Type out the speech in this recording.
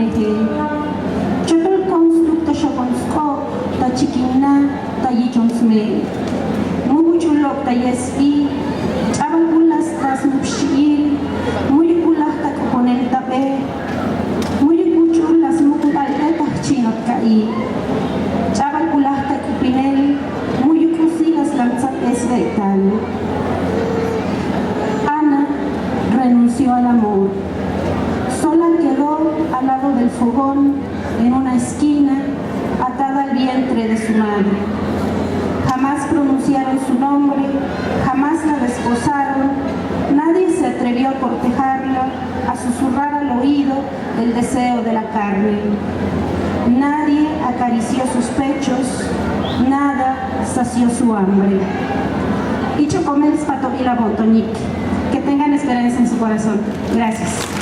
maneje. Chotol constructo shokonsko, ta chiquina, ta yichonsme. Muguchulok ta yespi, chabal pulas tas mupshil, muy pulas ta kuponel tape, muy kuchulas mukulaleta chinot kai. Chabal pulas ta kupinel, muy kusilas lanzat es vital. Ana renunció al amor. Sola quedó al lado del fogón, en una esquina, atada al vientre de su madre. Jamás pronunciaron su nombre, jamás la desposaron, nadie se atrevió a cortejarla, a susurrar al oído el deseo de la carne. Nadie acarició sus pechos, nada sació su hambre. Y Chocomel Spatovila Botonik, que tengan esperanza en su corazón. Gracias.